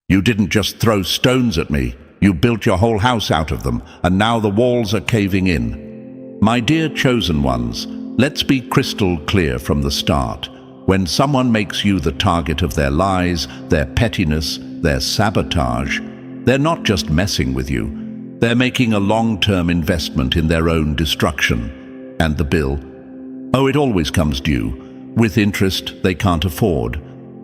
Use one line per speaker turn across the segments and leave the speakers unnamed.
You didn't just throw stones at me. You built your whole house out of them, and now the walls are caving in. My dear chosen ones, let's be crystal clear from the start. When someone makes you the target of their lies, their pettiness, their sabotage, they're not just messing with you. They're making a long-term investment in their own destruction. And the bill? Oh, it always comes due, with interest they can't afford.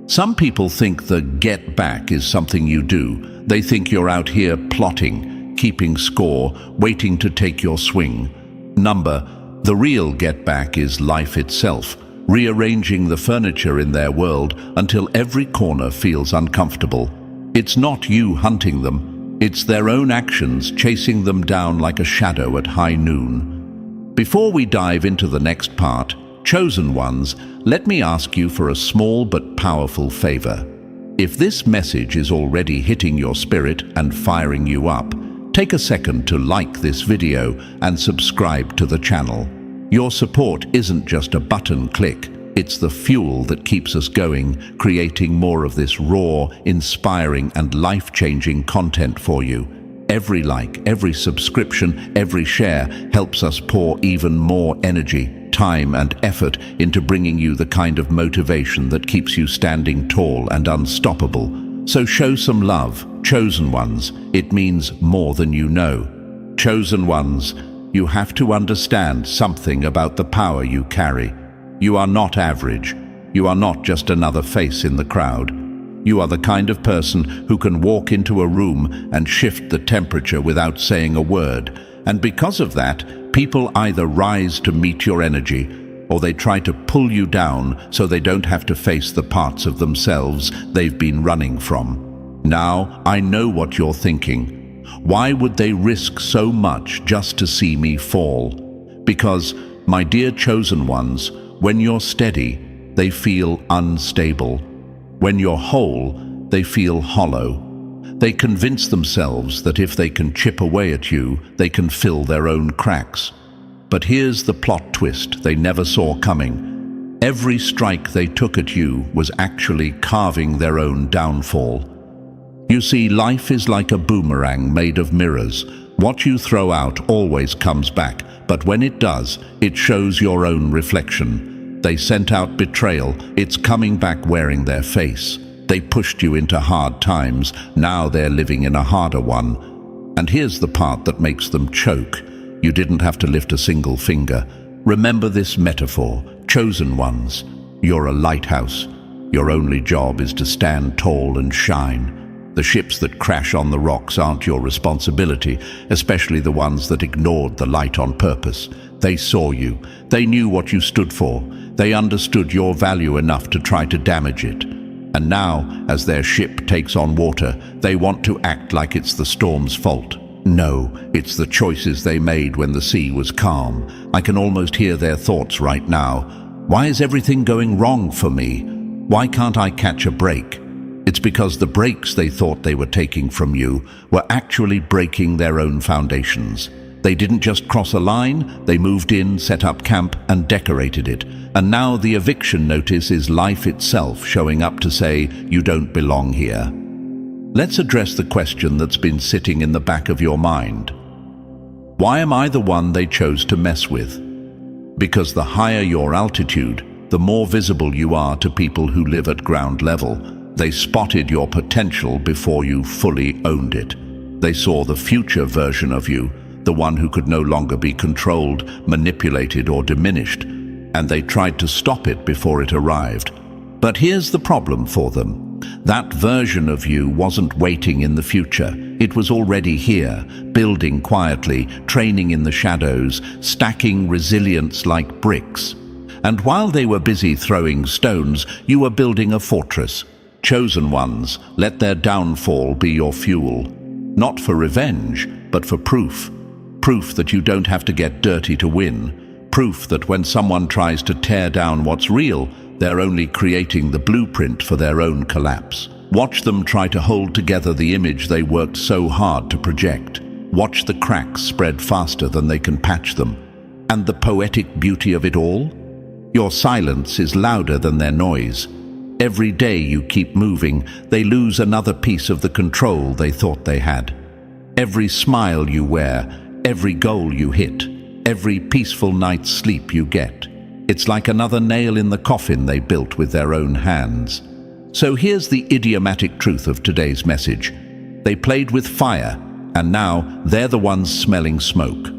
Some people think the get back is something you do. They think you're out here plotting, keeping score, waiting to take your swing. The real get back is life itself, rearranging the furniture in their world until every corner feels uncomfortable. It's not you hunting them, it's their own actions chasing them down like a shadow at high noon. Before we dive into the next part, chosen ones, let me ask you for a small but powerful favor. If this message is already hitting your spirit and firing you up, take a second to like this video and subscribe to the channel. Your support isn't just a button click, it's the fuel that keeps us going, creating more of this raw, inspiring and life-changing content for you. Every like, every subscription, every share helps us pour even more energy, time and effort into bringing you the kind of motivation that keeps you standing tall and unstoppable. So show some love, chosen ones. It means more than you know. Chosen ones, you have to understand something about the power you carry. You are not average. You are not just another face in the crowd. You are the kind of person who can walk into a room and shift the temperature without saying a word. And because of that, people either rise to meet your energy, or they try to pull you down so they don't have to face the parts of themselves they've been running from. Now, I know what you're thinking. Why would they risk so much just to see me fall? Because, my dear chosen ones, when you're steady, they feel unstable. When you're whole, they feel hollow. They convince themselves that if they can chip away at you, they can fill their own cracks. But here's the plot twist they never saw coming. Every strike they took at you was actually carving their own downfall. You see, life is like a boomerang made of mirrors. What you throw out always comes back, but when it does, it shows your own reflection. They sent out betrayal, it's coming back wearing their face. They pushed you into hard times, now they're living in a harder one. And here's the part that makes them choke. You didn't have to lift a single finger. Remember this metaphor, chosen ones. You're a lighthouse. Your only job is to stand tall and shine. The ships that crash on the rocks aren't your responsibility, especially the ones that ignored the light on purpose. They saw you. They knew what you stood for. They understood your value enough to try to damage it. And now, as their ship takes on water, they want to act like it's the storm's fault. No, it's the choices they made when the sea was calm. I can almost hear their thoughts right now. Why is everything going wrong for me? Why can't I catch a break? It's because the breaks they thought they were taking from you were actually breaking their own foundations. They didn't just cross a line, they moved in, set up camp, and decorated it. And now the eviction notice is life itself showing up to say, you don't belong here. Let's address the question that's been sitting in the back of your mind. Why am I the one they chose to mess with? Because the higher your altitude, the more visible you are to people who live at ground level. They spotted your potential before you fully owned it. They saw the future version of you, the one who could no longer be controlled, manipulated, or diminished, and they tried to stop it before it arrived. But here's the problem for them. That version of you wasn't waiting in the future. It was already here, building quietly, training in the shadows, stacking resilience like bricks. And while they were busy throwing stones, you were building a fortress. Chosen ones, let their downfall be your fuel. Not for revenge, but for proof. Proof that you don't have to get dirty to win. Proof that when someone tries to tear down what's real, they're only creating the blueprint for their own collapse. Watch them try to hold together the image they worked so hard to project. Watch the cracks spread faster than they can patch them. And the poetic beauty of it all? Your silence is louder than their noise. Every day you keep moving, they lose another piece of the control they thought they had. Every smile you wear, every goal you hit, every peaceful night's sleep you get, it's like another nail in the coffin they built with their own hands. So here's the idiomatic truth of today's message. They played with fire, and now they're the ones smelling smoke.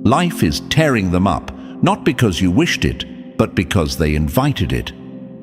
Life is tearing them up, not because you wished it, but because they invited it.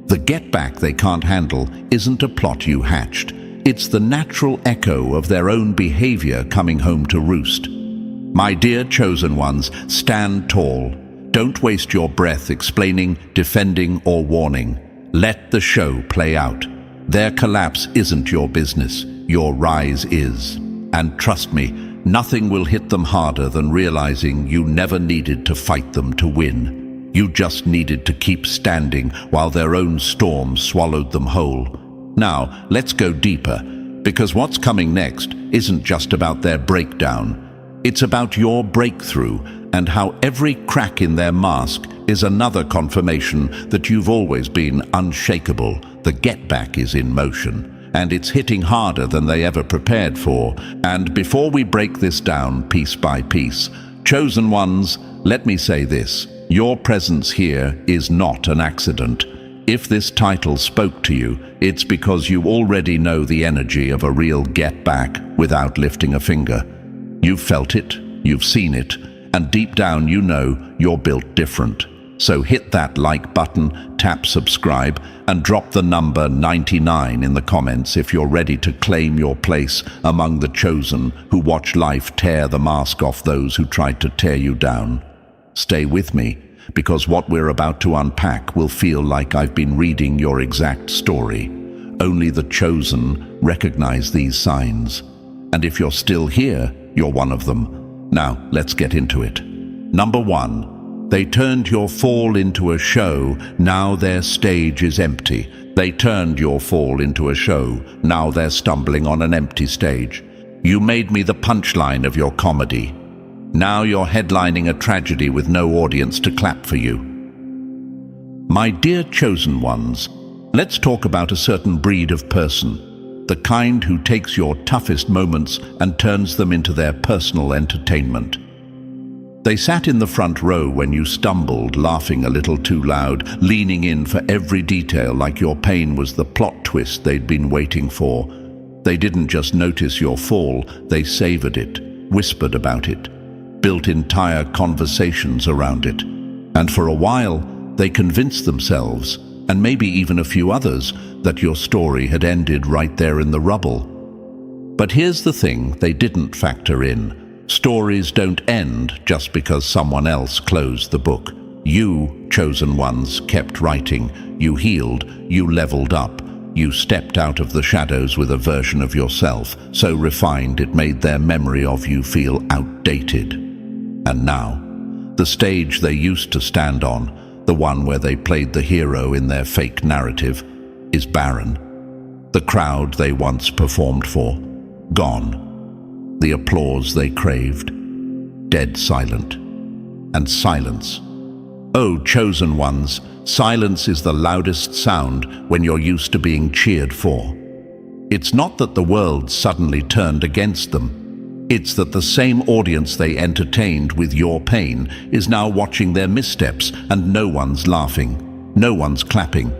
The get back they can't handle isn't a plot you hatched. It's the natural echo of their own behavior coming home to roost. My dear chosen ones, stand tall. Don't waste your breath explaining, defending, or warning. Let the show play out. Their collapse isn't your business. Your rise is. And trust me, nothing will hit them harder than realizing you never needed to fight them to win. You just needed to keep standing while their own storm swallowed them whole. Now, let's go deeper, because what's coming next isn't just about their breakdown. It's about your breakthrough and how every crack in their mask is another confirmation that you've always been unshakable. The get back is in motion, and it's hitting harder than they ever prepared for. And before we break this down piece by piece, chosen ones, let me say this. Your presence here is not an accident. If this title spoke to you, it's because you already know the energy of a real get back without lifting a finger. You've felt it, you've seen it, and deep down you know you're built different. So hit that like button, tap subscribe, and drop the number 99 in the comments if you're ready to claim your place among the chosen who watch life tear the mask off those who tried to tear you down. Stay with me, because what we're about to unpack will feel like I've been reading your exact story. Only the chosen recognize these signs. And if you're still here, you're one of them. Now, let's get into it. Number 1. They turned your fall into a show, now their stage is empty. They turned your fall into a show, now they're stumbling on an empty stage. You made me the punchline of your comedy. Now you're headlining a tragedy with no audience to clap for you. My dear chosen ones, let's talk about a certain breed of person, the kind who takes your toughest moments and turns them into their personal entertainment. They sat in the front row when you stumbled, laughing a little too loud, leaning in for every detail like your pain was the plot twist they'd been waiting for. They didn't just notice your fall, they savored it, whispered about it, built entire conversations around it. And for a while, they convinced themselves, and maybe even a few others, that your story had ended right there in the rubble. But here's the thing they didn't factor in. Stories don't end just because someone else closed the book. You, chosen ones, kept writing. You healed, you leveled up. You stepped out of the shadows with a version of yourself, so refined it made their memory of you feel outdated. And now, the stage they used to stand on, the one where they played the hero in their fake narrative, is barren. The crowd they once performed for, gone. The applause they craved, dead silent. And silence. Oh, chosen ones, silence is the loudest sound when you're used to being cheered for. It's not that the world suddenly turned against them. It's that the same audience they entertained with your pain is now watching their missteps, and no one's laughing, no one's clapping.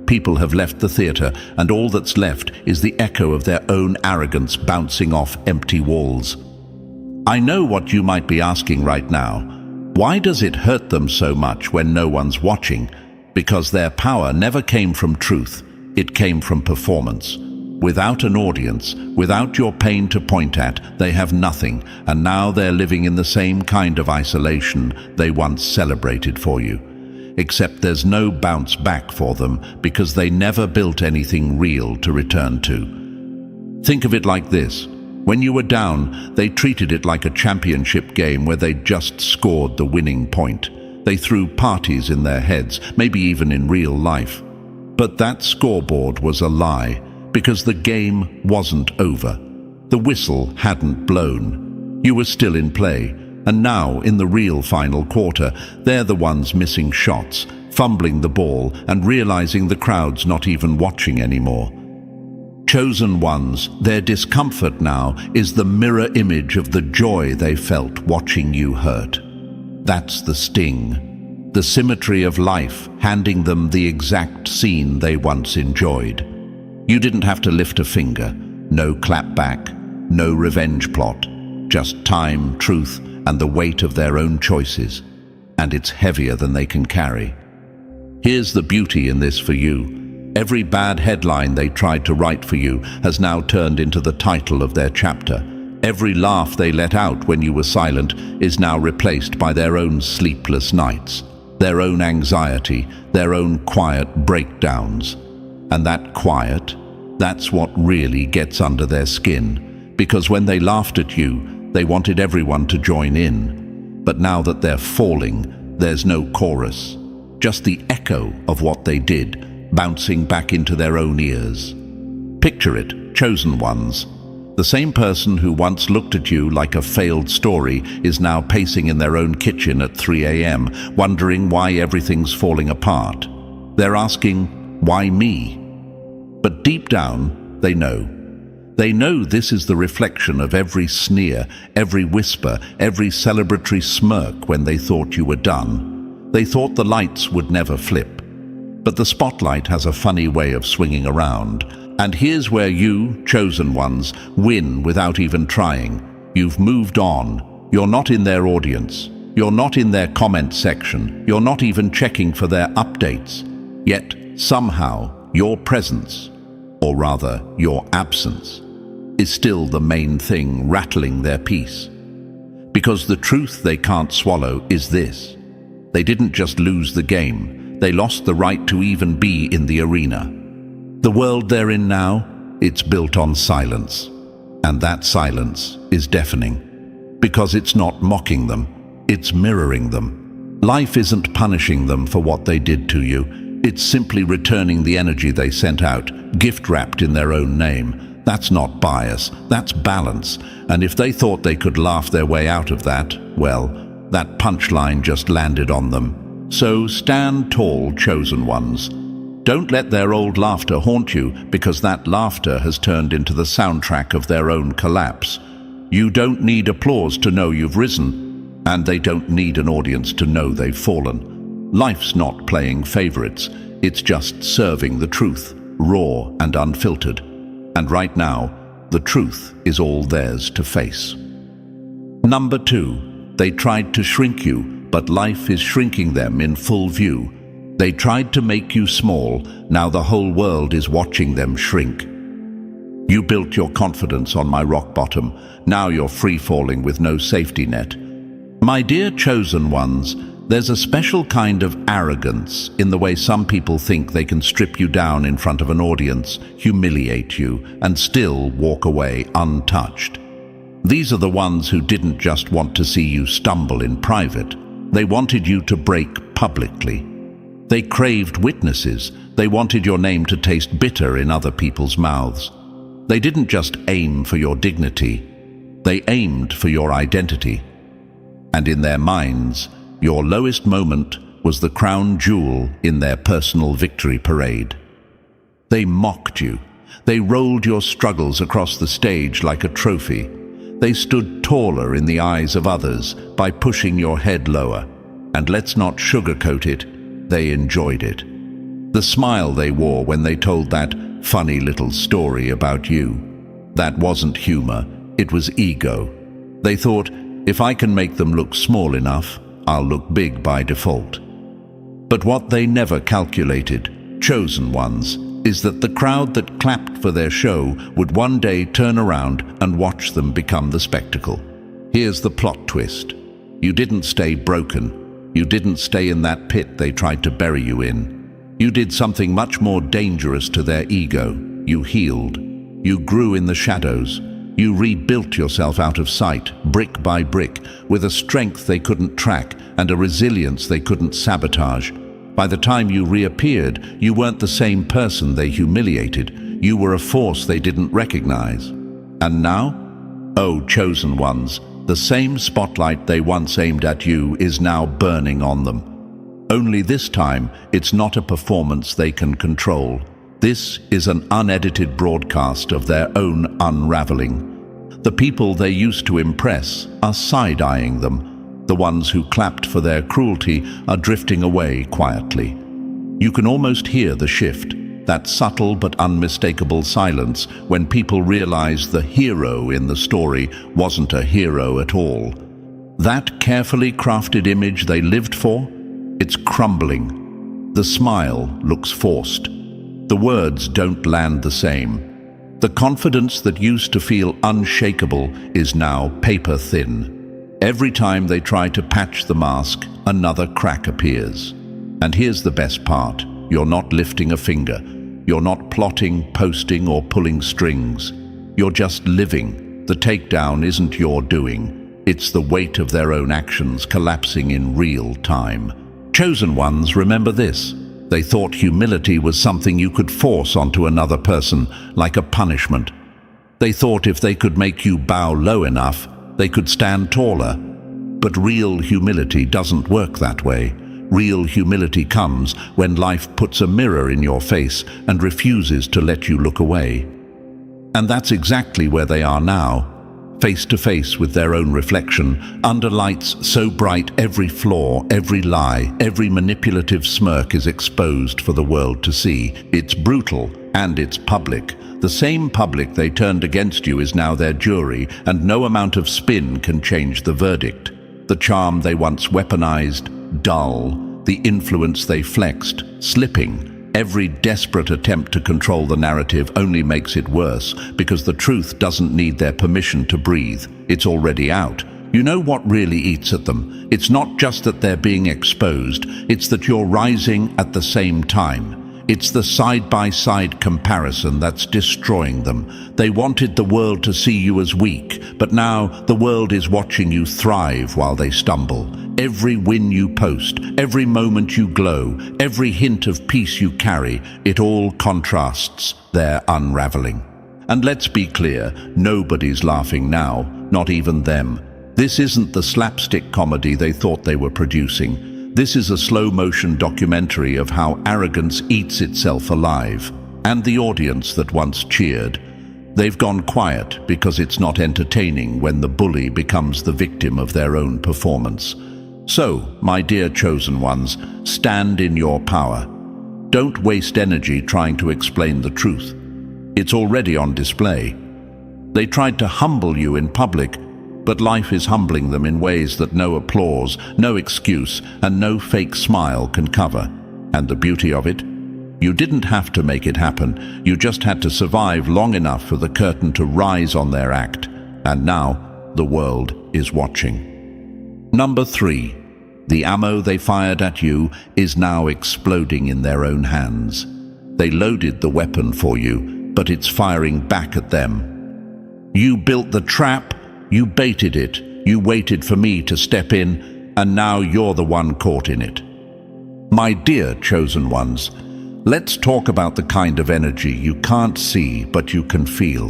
People have left the theater, and all that's left is the echo of their own arrogance bouncing off empty walls. I know what you might be asking right now. Why does it hurt them so much when no one's watching? Because their power never came from truth, it came from performance. Without an audience, without your pain to point at, they have nothing, and now they're living in the same kind of isolation they once celebrated for you. Except there's no bounce back for them because they never built anything real to return to. Think of it like this. When you were down, they treated it like a championship game where they just scored the winning point. They threw parties in their heads, maybe even in real life. But that scoreboard was a lie, because the game wasn't over. The whistle hadn't blown. You were still in play, and now, in the real final quarter, they're the ones missing shots, fumbling the ball and realizing the crowd's not even watching anymore. Chosen ones, their discomfort now is the mirror image of the joy they felt watching you hurt. That's the sting, the symmetry of life handing them the exact scene they once enjoyed. You didn't have to lift a finger, no clap back, no revenge plot, just time, truth, and the weight of their own choices. And it's heavier than they can carry. Here's the beauty in this for you. Every bad headline they tried to write for you has now turned into the title of their chapter. Every laugh they let out when you were silent is now replaced by their own sleepless nights, their own anxiety, their own quiet breakdowns. And that quiet, that's what really gets under their skin. Because when they laughed at you, they wanted everyone to join in. But now that they're falling, there's no chorus, just the echo of what they did, bouncing back into their own ears. Picture it, chosen ones. The same person who once looked at you like a failed story is now pacing in their own kitchen at 3 a.m., wondering why everything's falling apart. They're asking, why me? But deep down, they know. They know this is the reflection of every sneer, every whisper, every celebratory smirk when they thought you were done. They thought the lights would never flip. But the spotlight has a funny way of swinging around. And here's where you, chosen ones, win without even trying. You've moved on. You're not in their audience. You're not in their comment section. You're not even checking for their updates. Yet, somehow, your presence, or rather, your absence, is still the main thing rattling their peace. Because the truth they can't swallow is this. They didn't just lose the game. They lost the right to even be in the arena. The world they're in now, it's built on silence. And that silence is deafening. Because it's not mocking them, it's mirroring them. Life isn't punishing them for what they did to you. It's simply returning the energy they sent out, gift-wrapped in their own name. That's not bias, that's balance. And if they thought they could laugh their way out of that, well, that punchline just landed on them. So stand tall, chosen ones. Don't let their old laughter haunt you, because that laughter has turned into the soundtrack of their own collapse. You don't need applause to know you've risen, and they don't need an audience to know they've fallen. Life's not playing favorites, it's just serving the truth, raw and unfiltered. And right now, the truth is all theirs to face. Number 2, they tried to shrink you, but life is shrinking them in full view. They tried to make you small, now the whole world is watching them shrink. You built your confidence on my rock bottom, now you're free-falling with no safety net. My dear chosen ones, there's a special kind of arrogance in the way some people think they can strip you down in front of an audience, humiliate you, and still walk away untouched. These are the ones who didn't just want to see you stumble in private. They wanted you to break publicly. They craved witnesses. They wanted your name to taste bitter in other people's mouths. They didn't just aim for your dignity. They aimed for your identity. And in their minds, your lowest moment was the crown jewel in their personal victory parade. They mocked you. They rolled your struggles across the stage like a trophy. They stood taller in the eyes of others by pushing your head lower. And let's not sugarcoat it, they enjoyed it. The smile they wore when they told that funny little story about you. That wasn't humor, it was ego. They thought, if I can make them look small enough, I'll look big by default. But what they never calculated, chosen ones, is that the crowd that clapped for their show would one day turn around and watch them become the spectacle. Here's the plot twist. You didn't stay broken. You didn't stay in that pit they tried to bury you in. You did something much more dangerous to their ego. You healed. You grew in the shadows. You rebuilt yourself out of sight, brick by brick, with a strength they couldn't track and a resilience they couldn't sabotage. By the time you reappeared, you weren't the same person they humiliated. You were a force they didn't recognize. And now? Oh, chosen ones, the same spotlight they once aimed at you is now burning on them. Only this time, it's not a performance they can control. This is an unedited broadcast of their own unraveling. The people they used to impress are side-eyeing them. The ones who clapped for their cruelty are drifting away quietly. You can almost hear the shift, that subtle but unmistakable silence when people realize the hero in the story wasn't a hero at all. That carefully crafted image they lived for, it's crumbling. The smile looks forced. The words don't land the same. The confidence that used to feel unshakable is now paper-thin. Every time they try to patch the mask, another crack appears. And here's the best part. You're not lifting a finger. You're not plotting, posting, or pulling strings. You're just living. The takedown isn't your doing. It's the weight of their own actions collapsing in real time. Chosen ones remember this. They thought humility was something you could force onto another person, like a punishment. They thought if they could make you bow low enough, they could stand taller. But real humility doesn't work that way. Real humility comes when life puts a mirror in your face and refuses to let you look away. And that's exactly where they are now, face to face with their own reflection, under lights so bright every flaw, every lie, every manipulative smirk is exposed for the world to see. It's brutal and it's public. The same public they turned against you is now their jury, and no amount of spin can change the verdict. The charm they once weaponized, dull, the influence they flexed, slipping. Every desperate attempt to control the narrative only makes it worse, because the truth doesn't need their permission to breathe. It's already out. You know what really eats at them? It's not just that they're being exposed, it's that you're rising at the same time. It's the side-by-side comparison that's destroying them. They wanted the world to see you as weak, but now the world is watching you thrive while they stumble. Every win you post, every moment you glow, every hint of peace you carry, it all contrasts their unraveling. And let's be clear, nobody's laughing now, not even them. This isn't the slapstick comedy they thought they were producing. This is a slow-motion documentary of how arrogance eats itself alive. And the audience that once cheered, they've gone quiet because it's not entertaining when the bully becomes the victim of their own performance. So, my dear chosen ones, stand in your power. Don't waste energy trying to explain the truth. It's already on display. They tried to humble you in public, but life is humbling them in ways that no applause, no excuse, and no fake smile can cover. And the beauty of it? You didn't have to make it happen. You just had to survive long enough for the curtain to rise on their act. And now, the world is watching. Number 3. The ammo they fired at you is now exploding in their own hands. They loaded the weapon for you, but it's firing back at them. You built the trap, you baited it, you waited for me to step in, and now you're the one caught in it. My dear chosen ones, let's talk about the kind of energy you can't see but you can feel.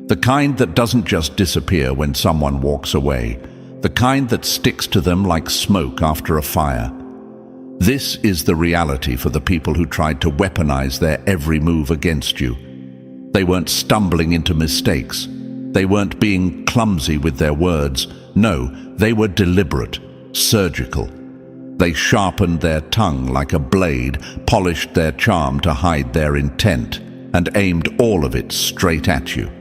The kind that doesn't just disappear when someone walks away. The kind that sticks to them like smoke after a fire. This is the reality for the people who tried to weaponize their every move against you. They weren't stumbling into mistakes. They weren't being clumsy with their words. No, they were deliberate, surgical. They sharpened their tongue like a blade, polished their charm to hide their intent, and aimed all of it straight at you.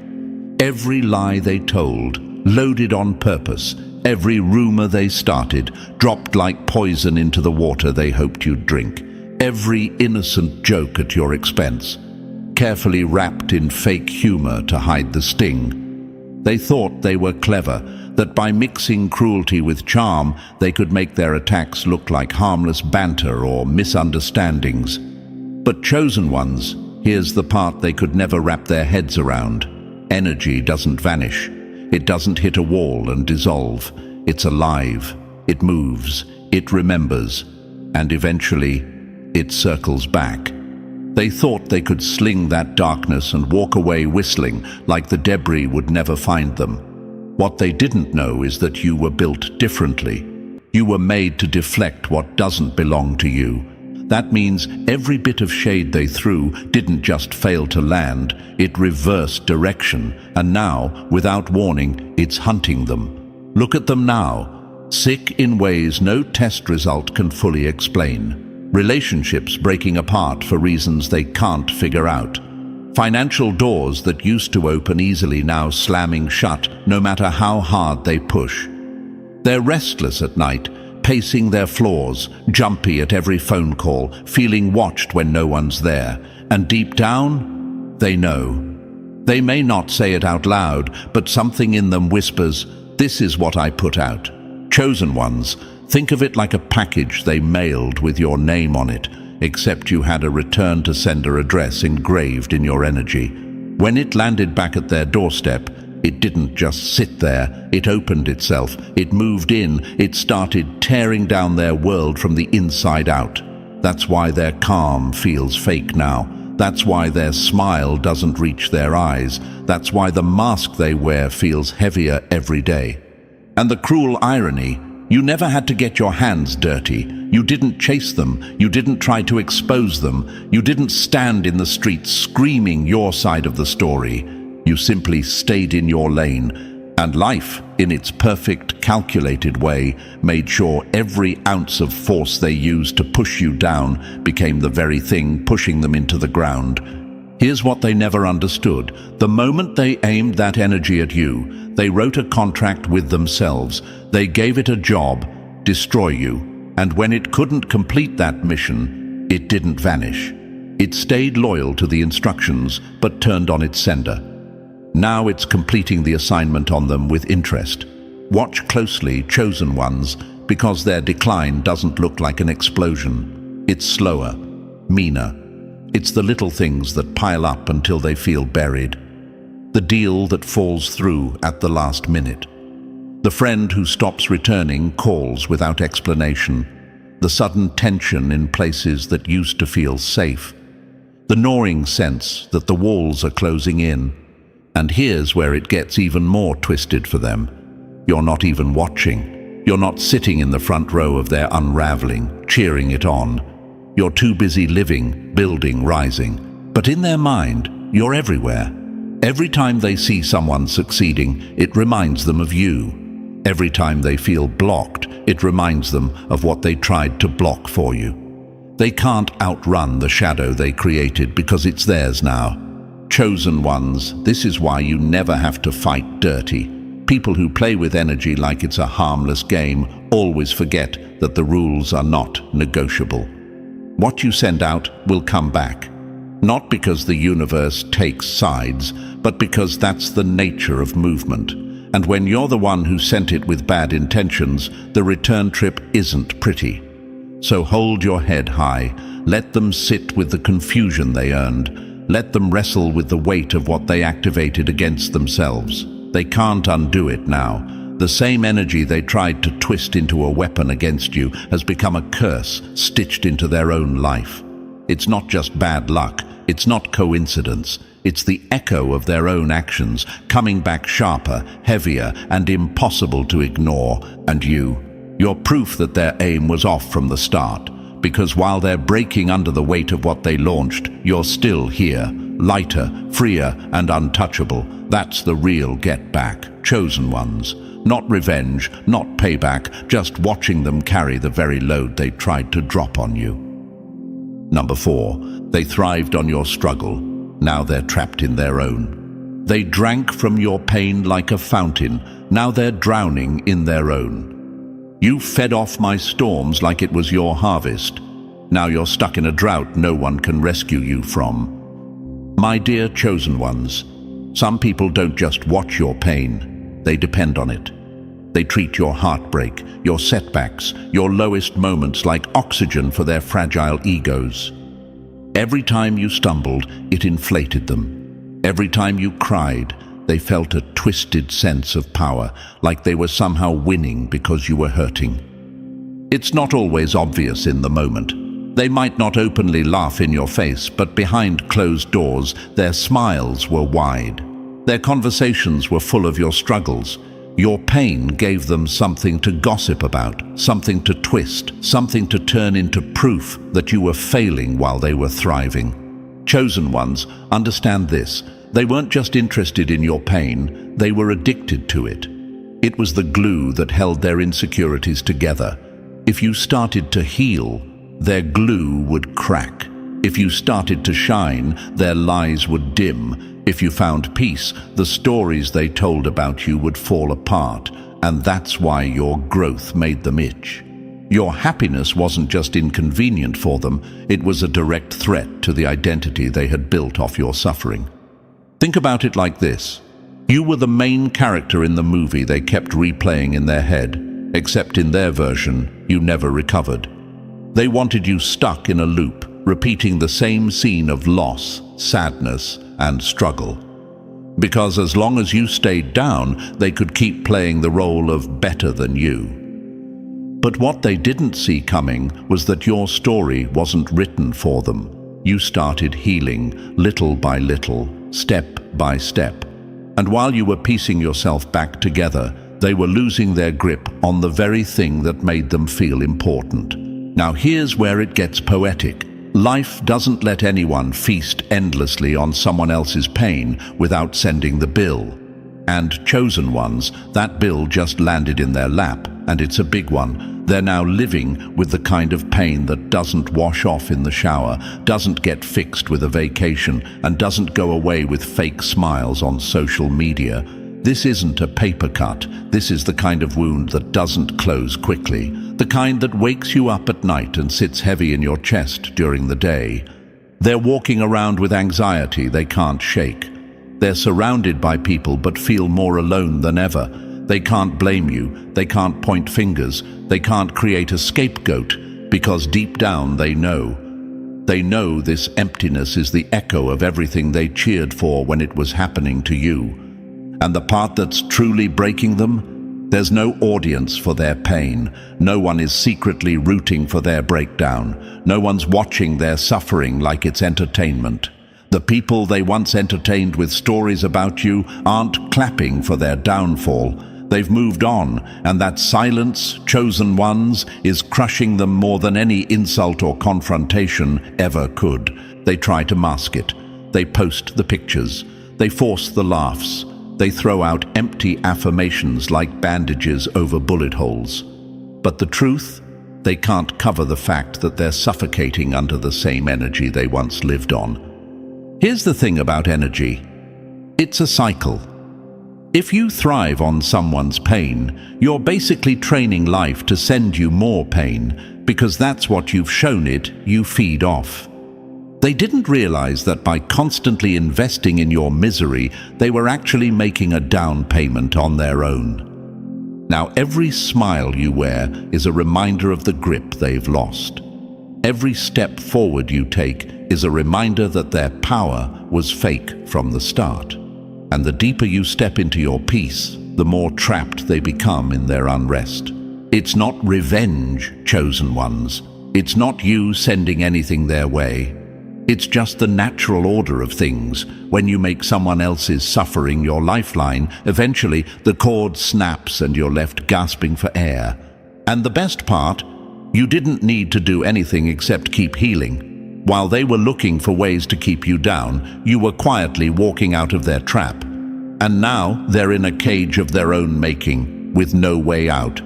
Every lie they told, loaded on purpose. Every rumor they started, dropped like poison into the water they hoped you'd drink. Every innocent joke at your expense, carefully wrapped in fake humor to hide the sting. They thought they were clever, that by mixing cruelty with charm, they could make their attacks look like harmless banter or misunderstandings. But chosen ones, here's the part they could never wrap their heads around. Energy doesn't vanish. It doesn't hit a wall and dissolve. It's alive. It moves. It remembers. And eventually, it circles back. They thought they could sling that darkness and walk away whistling like the debris would never find them. What they didn't know is that you were built differently. You were made to deflect what doesn't belong to you. That means every bit of shade they threw didn't just fail to land, it reversed direction, and now, without warning, it's hunting them. Look at them now, sick in ways no test result can fully explain. Relationships breaking apart for reasons they can't figure out. Financial doors that used to open easily now slamming shut, no matter how hard they push. They're restless at night, pacing their floors, jumpy at every phone call, feeling watched when no one's there. And deep down, they know. They may not say it out loud, but something in them whispers, "This is what I put out." Chosen ones, think of it like a package they mailed with your name on it, except you had a return to sender address engraved in your energy. When it landed back at their doorstep, it didn't just sit there, it opened itself, it moved in, it started tearing down their world from the inside out. That's why their calm feels fake now. That's why their smile doesn't reach their eyes. That's why the mask they wear feels heavier every day. And the cruel irony, you never had to get your hands dirty. You didn't chase them. You didn't try to expose them. You didn't stand in the streets screaming your side of the story. You simply stayed in your lane, and life, in its perfect, calculated way, made sure every ounce of force they used to push you down became the very thing pushing them into the ground. Here's what they never understood. The moment they aimed that energy at you, they wrote a contract with themselves. They gave it a job, destroy you. And when it couldn't complete that mission, it didn't vanish. It stayed loyal to the instructions, but turned on its sender. Now it's completing the assignment on them with interest. Watch closely, chosen ones, because their decline doesn't look like an explosion. It's slower, meaner. It's the little things that pile up until they feel buried. The deal that falls through at the last minute. The friend who stops returning calls without explanation. The sudden tension in places that used to feel safe. The gnawing sense that the walls are closing in. And here's where it gets even more twisted for them. You're not even watching. You're not sitting in the front row of their unraveling, cheering it on. You're too busy living, building, rising. But in their mind, you're everywhere. Every time they see someone succeeding, it reminds them of you. Every time they feel blocked, it reminds them of what they tried to block for you. They can't outrun the shadow they created because it's theirs now. Chosen ones, this is why you never have to fight dirty. People who play with energy like it's a harmless game always forget that the rules are not negotiable. What you send out will come back. Not because the universe takes sides, but because that's the nature of movement. And when you're the one who sent it with bad intentions, the return trip isn't pretty. So hold your head high. Let them sit with the confusion they earned. Let them wrestle with the weight of what they activated against themselves. They can't undo it now. The same energy they tried to twist into a weapon against you has become a curse stitched into their own life. It's not just bad luck. It's not coincidence. It's the echo of their own actions, coming back sharper, heavier, and impossible to ignore. And you're proof that their aim was off from the start. Because while they're breaking under the weight of what they launched, you're still here, lighter, freer, and untouchable. That's the real get back, chosen ones. Not revenge, not payback, just watching them carry the very load they tried to drop on you. Number 4, they thrived on your struggle. Now they're trapped in their own. They drank from your pain like a fountain. Now they're drowning in their own. You fed off my storms like it was your harvest. Now you're stuck in a drought no one can rescue you from. My dear chosen ones, some people don't just watch your pain, they depend on it. They treat your heartbreak, your setbacks, your lowest moments like oxygen for their fragile egos. Every time you stumbled, it inflated them. Every time you cried, they felt a twisted sense of power, like they were somehow winning because you were hurting. It's not always obvious in the moment. They might not openly laugh in your face, but behind closed doors, their smiles were wide. Their conversations were full of your struggles. Your pain gave them something to gossip about, something to twist, something to turn into proof that you were failing while they were thriving. Chosen ones, understand this. They weren't just interested in your pain, they were addicted to it. It was the glue that held their insecurities together. If you started to heal, their glue would crack. If you started to shine, their lies would dim. If you found peace, the stories they told about you would fall apart, and that's why your growth made them itch. Your happiness wasn't just inconvenient for them, it was a direct threat to the identity they had built off your suffering. Think about it like this. You were the main character in the movie they kept replaying in their head, except in their version, you never recovered. They wanted you stuck in a loop, repeating the same scene of loss, sadness, and struggle. Because as long as you stayed down, they could keep playing the role of better than you. But what they didn't see coming was that your story wasn't written for them. You started healing, little by little, step by step. And while you were piecing yourself back together, they were losing their grip on the very thing that made them feel important. Now here's where it gets poetic. Life doesn't let anyone feast endlessly on someone else's pain without sending the bill. And chosen ones, that bill just landed in their lap, and it's a big one. They're now living with the kind of pain that doesn't wash off in the shower, doesn't get fixed with a vacation, and doesn't go away with fake smiles on social media. This isn't a paper cut. This is the kind of wound that doesn't close quickly, the kind that wakes you up at night and sits heavy in your chest during the day. They're walking around with anxiety they can't shake. They're surrounded by people but feel more alone than ever. They can't blame you, they can't point fingers, they can't create a scapegoat, because deep down they know. They know this emptiness is the echo of everything they cheered for when it was happening to you. And the part that's truly breaking them? There's no audience for their pain. No one is secretly rooting for their breakdown. No one's watching their suffering like it's entertainment. The people they once entertained with stories about you aren't clapping for their downfall. They've moved on, and that silence, chosen ones, is crushing them more than any insult or confrontation ever could. They try to mask it. They post the pictures. They force the laughs. They throw out empty affirmations like bandages over bullet holes. But the truth? They can't cover the fact that they're suffocating under the same energy they once lived on. Here's the thing about energy. It's a cycle. If you thrive on someone's pain, you're basically training life to send you more pain, because that's what you've shown it you feed off. They didn't realize that by constantly investing in your misery, they were actually making a down payment on their own. Now, every smile you wear is a reminder of the grip they've lost. Every step forward you take is a reminder that their power was fake from the start. And the deeper you step into your peace, the more trapped they become in their unrest. It's not revenge, chosen ones. It's not you sending anything their way. It's just the natural order of things. When you make someone else's suffering your lifeline, eventually the cord snaps and you're left gasping for air. And the best part, you didn't need to do anything except keep healing. While they were looking for ways to keep you down, you were quietly walking out of their trap. And now they're in a cage of their own making, with no way out.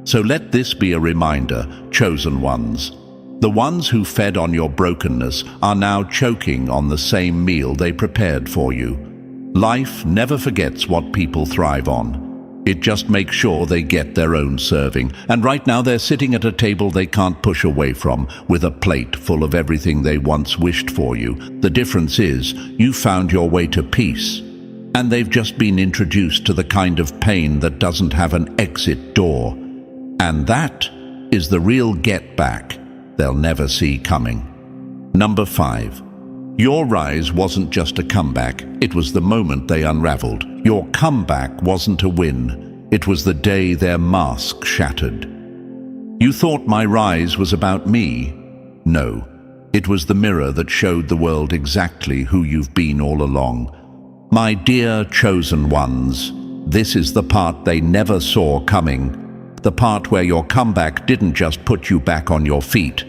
So let this be a reminder, chosen ones. The ones who fed on your brokenness are now choking on the same meal they prepared for you. Life never forgets what people thrive on. It just makes sure they get their own serving. And right now they're sitting at a table they can't push away from, with a plate full of everything they once wished for you. The difference is, you found your way to peace. And they've just been introduced to the kind of pain that doesn't have an exit door. And that is the real get back they'll never see coming. Number 5. Your rise wasn't just a comeback, it was the moment they unraveled. Your comeback wasn't a win, it was the day their mask shattered. You thought my rise was about me? No, it was the mirror that showed the world exactly who you've been all along. My dear chosen ones, this is the part they never saw coming. The part where your comeback didn't just put you back on your feet.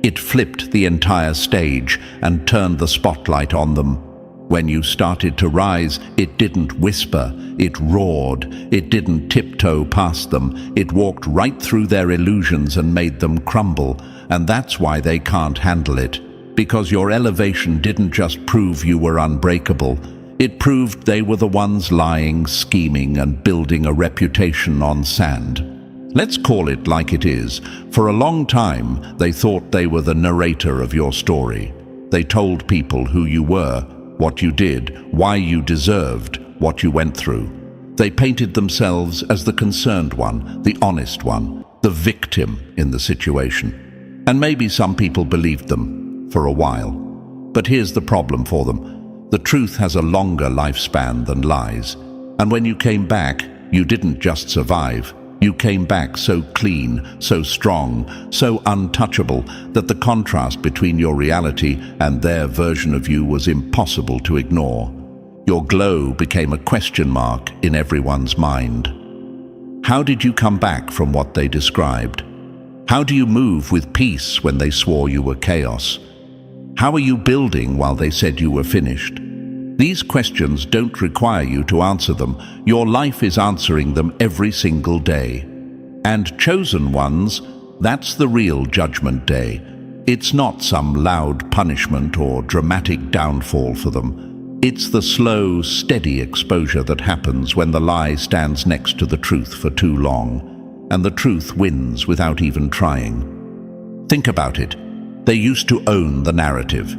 It flipped the entire stage and turned the spotlight on them. When you started to rise, it didn't whisper, it roared. It didn't tiptoe past them. It walked right through their illusions and made them crumble. And that's why they can't handle it. Because your elevation didn't just prove you were unbreakable. It proved they were the ones lying, scheming, and building a reputation on sand. Let's call it like it is. For a long time, they thought they were the narrator of your story. They told people who you were, what you did, why you deserved what you went through. They painted themselves as the concerned one, the honest one, the victim in the situation. And maybe some people believed them for a while. But here's the problem for them. The truth has a longer lifespan than lies. And when you came back, you didn't just survive. You came back so clean, so strong, so untouchable that the contrast between your reality and their version of you was impossible to ignore. Your glow became a question mark in everyone's mind. How did you come back from what they described? How do you move with peace when they swore you were chaos? How are you building while they said you were finished? These questions don't require you to answer them. Your life is answering them every single day. And chosen ones, that's the real judgment day. It's not some loud punishment or dramatic downfall for them. It's the slow, steady exposure that happens when the lie stands next to the truth for too long, and the truth wins without even trying. Think about it. They used to own the narrative.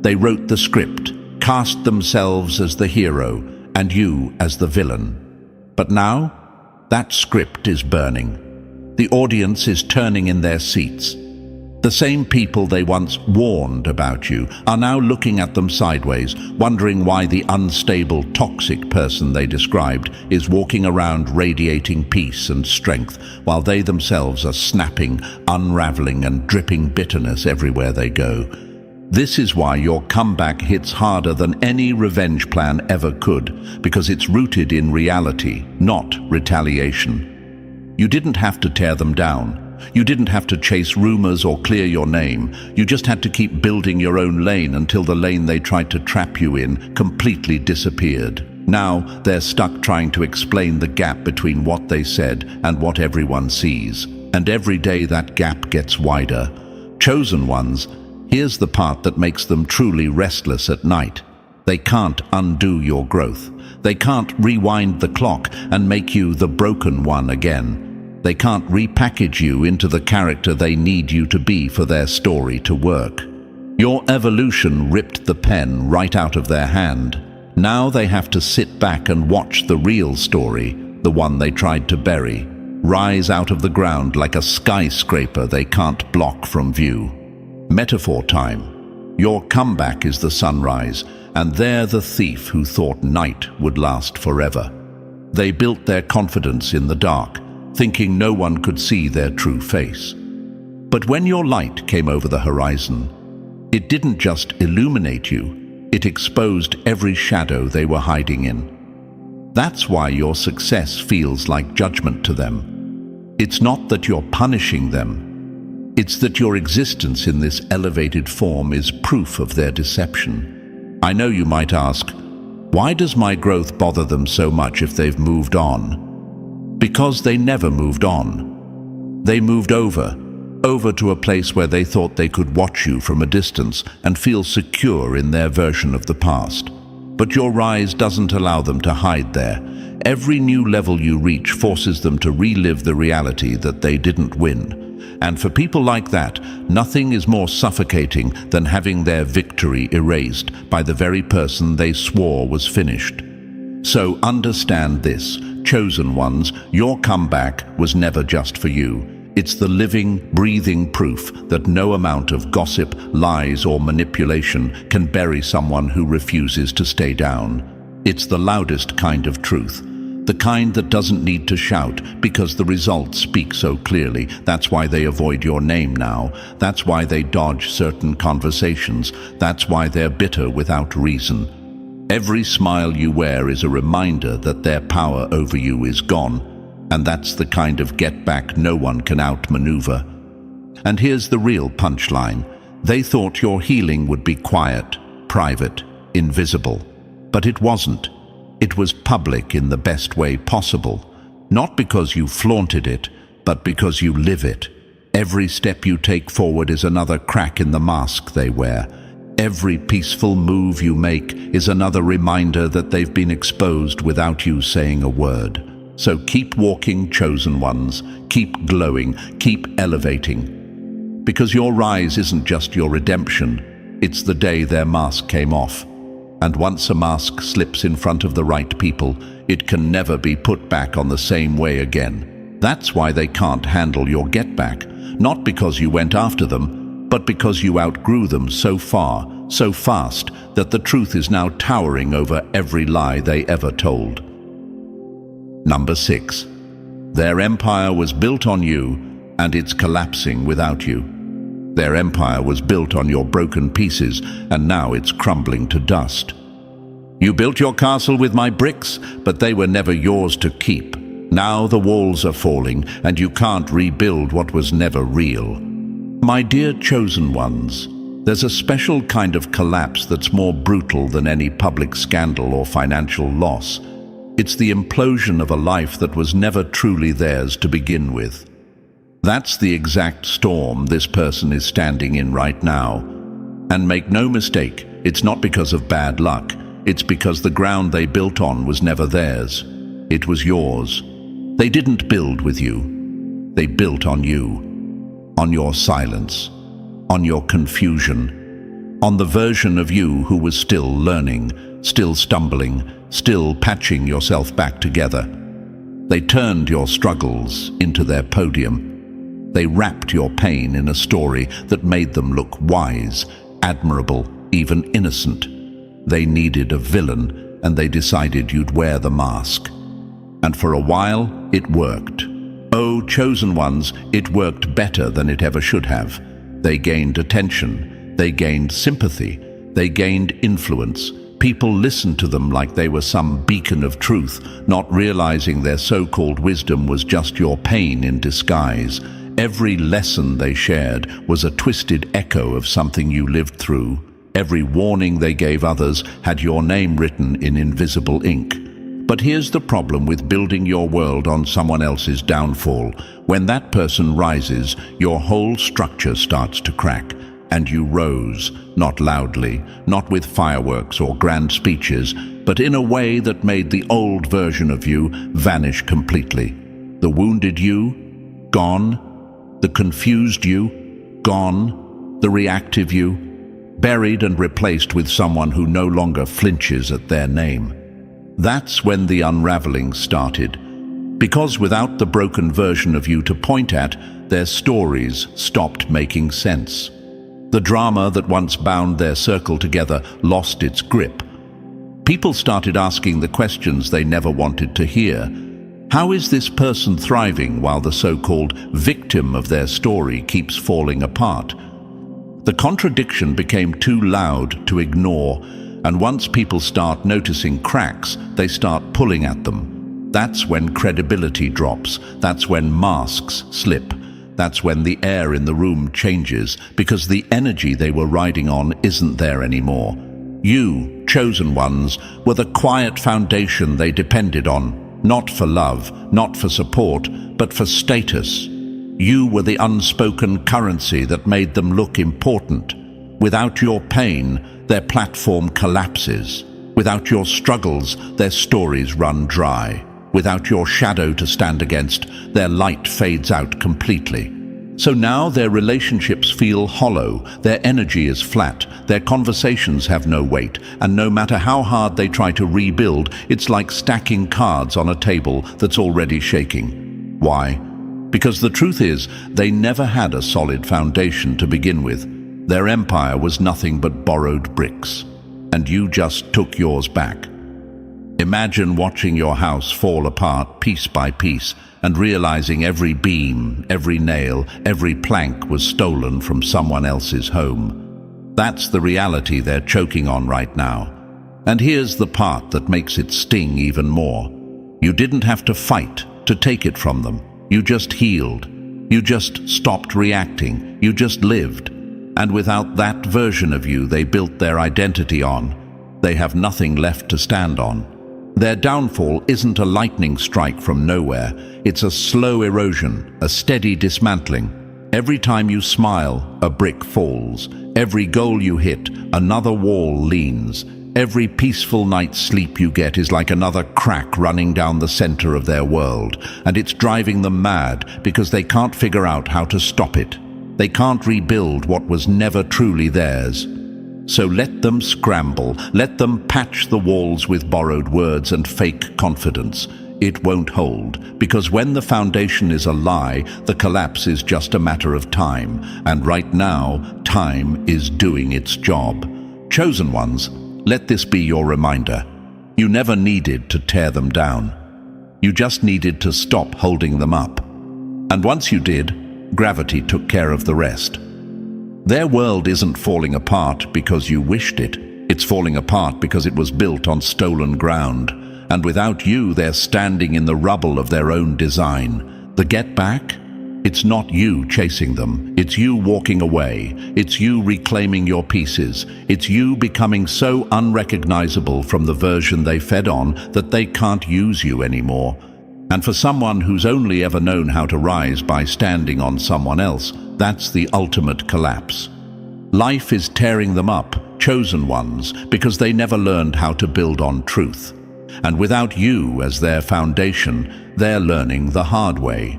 They wrote the script, cast themselves as the hero and you as the villain. But now, that script is burning. The audience is turning in their seats. The same people they once warned about you are now looking at them sideways, wondering why the unstable, toxic person they described is walking around radiating peace and strength, while they themselves are snapping, unraveling, and dripping bitterness everywhere they go. This is why your comeback hits harder than any revenge plan ever could, because it's rooted in reality, not retaliation. You didn't have to tear them down. You didn't have to chase rumors or clear your name. You just had to keep building your own lane until the lane they tried to trap you in completely disappeared. Now they're stuck trying to explain the gap between what they said and what everyone sees. And every day that gap gets wider. Chosen ones, here's the part that makes them truly restless at night. They can't undo your growth. They can't rewind the clock and make you the broken one again. They can't repackage you into the character they need you to be for their story to work. Your evolution ripped the pen right out of their hand. Now they have to sit back and watch the real story, the one they tried to bury, rise out of the ground like a skyscraper they can't block from view. Metaphor time. Your comeback is the sunrise, and they're the thief who thought night would last forever. They built their confidence in the dark, thinking no one could see their true face. But when your light came over the horizon, it didn't just illuminate you, it exposed every shadow they were hiding in. That's why your success feels like judgment to them. It's not that you're punishing them, it's that your existence in this elevated form is proof of their deception. I know you might ask, why does my growth bother them so much if they've moved on? Because they never moved on. They moved over to a place where they thought they could watch you from a distance and feel secure in their version of the past. But your rise doesn't allow them to hide there. Every new level you reach forces them to relive the reality that they didn't win. And for people like that, nothing is more suffocating than having their victory erased by the very person they swore was finished. So understand this, chosen ones, your comeback was never just for you. It's the living, breathing proof that no amount of gossip, lies, or manipulation can bury someone who refuses to stay down. It's the loudest kind of truth, the kind that doesn't need to shout because the results speak so clearly. That's why they avoid your name now. That's why they dodge certain conversations. That's why they're bitter without reason. Every smile you wear is a reminder that their power over you is gone, and that's the kind of get-back no one can outmaneuver. And here's the real punchline. They thought your healing would be quiet, private, invisible. But it wasn't. It was public in the best way possible. Not because you flaunted it, but because you live it. Every step you take forward is another crack in the mask they wear. Every peaceful move you make is another reminder that they've been exposed without you saying a word. So keep walking, chosen ones. Keep glowing. Keep elevating. Because your rise isn't just your redemption. It's the day their mask came off. And once a mask slips in front of the right people, it can never be put back on the same way again. That's why they can't handle your get-back. Not because you went after them, but because you outgrew them so far, so fast, that the truth is now towering over every lie they ever told. Number 6. Their empire was built on you, and it's collapsing without you. Their empire was built on your broken pieces, and now it's crumbling to dust. You built your castle with my bricks, but they were never yours to keep. Now the walls are falling, and you can't rebuild what was never real. My dear chosen ones, there's a special kind of collapse that's more brutal than any public scandal or financial loss. It's the implosion of a life that was never truly theirs to begin with. That's the exact storm this person is standing in right now. And make no mistake, it's not because of bad luck. It's because the ground they built on was never theirs. It was yours. They didn't build with you. They built on you. On your silence. On your confusion. On the version of you who was still learning, still stumbling, still patching yourself back together. They turned your struggles into their podium. They wrapped your pain in a story that made them look wise, admirable, even innocent. They needed a villain, and they decided you'd wear the mask. And for a while, it worked. Oh, chosen ones, it worked better than it ever should have. They gained attention. They gained sympathy. They gained influence. People listened to them like they were some beacon of truth, not realizing their so-called wisdom was just your pain in disguise. Every lesson they shared was a twisted echo of something you lived through. Every warning they gave others had your name written in invisible ink. But here's the problem with building your world on someone else's downfall. When that person rises, your whole structure starts to crack. And you rose, not loudly, not with fireworks or grand speeches, but in a way that made the old version of you vanish completely. The wounded you, gone. The confused you, gone. The reactive you, buried and replaced with someone who no longer flinches at their name. That's when the unraveling started. Because without the broken version of you to point at, their stories stopped making sense. The drama that once bound their circle together lost its grip. People started asking the questions they never wanted to hear. How is this person thriving while the so-called victim of their story keeps falling apart? The contradiction became too loud to ignore, and once people start noticing cracks, they start pulling at them. That's when credibility drops. That's when masks slip. That's when the air in the room changes, because the energy they were riding on isn't there anymore. You, chosen ones, were the quiet foundation they depended on, not for love, not for support, but for status. You were the unspoken currency that made them look important. Without your pain, their platform collapses. Without your struggles, their stories run dry. Without your shadow to stand against, their light fades out completely. So now their relationships feel hollow, their energy is flat, their conversations have no weight, and no matter how hard they try to rebuild, it's like stacking cards on a table that's already shaking. Why? Because the truth is, they never had a solid foundation to begin with. Their empire was nothing but borrowed bricks, and you just took yours back. Imagine watching your house fall apart piece by piece and realizing every beam, every nail, every plank was stolen from someone else's home. That's the reality they're choking on right now. And here's the part that makes it sting even more. You didn't have to fight to take it from them. You just healed. You just stopped reacting. You just lived. And without that version of you they built their identity on, they have nothing left to stand on. Their downfall isn't a lightning strike from nowhere. It's a slow erosion, a steady dismantling. Every time you smile, a brick falls. Every goal you hit, another wall leans. Every peaceful night's sleep you get is like another crack running down the center of their world, and it's driving them mad because they can't figure out how to stop it. They can't rebuild what was never truly theirs. So let them scramble, let them patch the walls with borrowed words and fake confidence. It won't hold, because when the foundation is a lie, the collapse is just a matter of time, and right now, time is doing its job. Chosen ones, let this be your reminder. You never needed to tear them down. You just needed to stop holding them up. And once you did, gravity took care of the rest. Their world isn't falling apart because you wished it. It's falling apart because it was built on stolen ground. And without you, they're standing in the rubble of their own design. The get back? It's not you chasing them. It's you walking away. It's you reclaiming your pieces. It's you becoming so unrecognizable from the version they fed on that they can't use you anymore. And for someone who's only ever known how to rise by standing on someone else, that's the ultimate collapse. Life is tearing them up, chosen ones, because they never learned how to build on truth. And without you as their foundation, they're learning the hard way.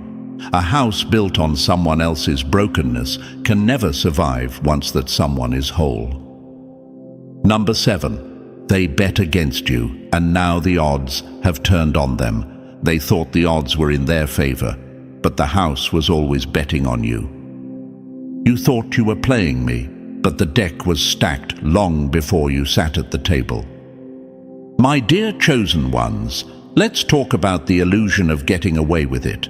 A house built on someone else's brokenness can never survive once that someone is whole. Number 7. They bet against you, and now the odds have turned on them. They thought the odds were in their favor, but the house was always betting on you. You thought you were playing me, but the deck was stacked long before you sat at the table. My dear chosen ones, let's talk about the illusion of getting away with it.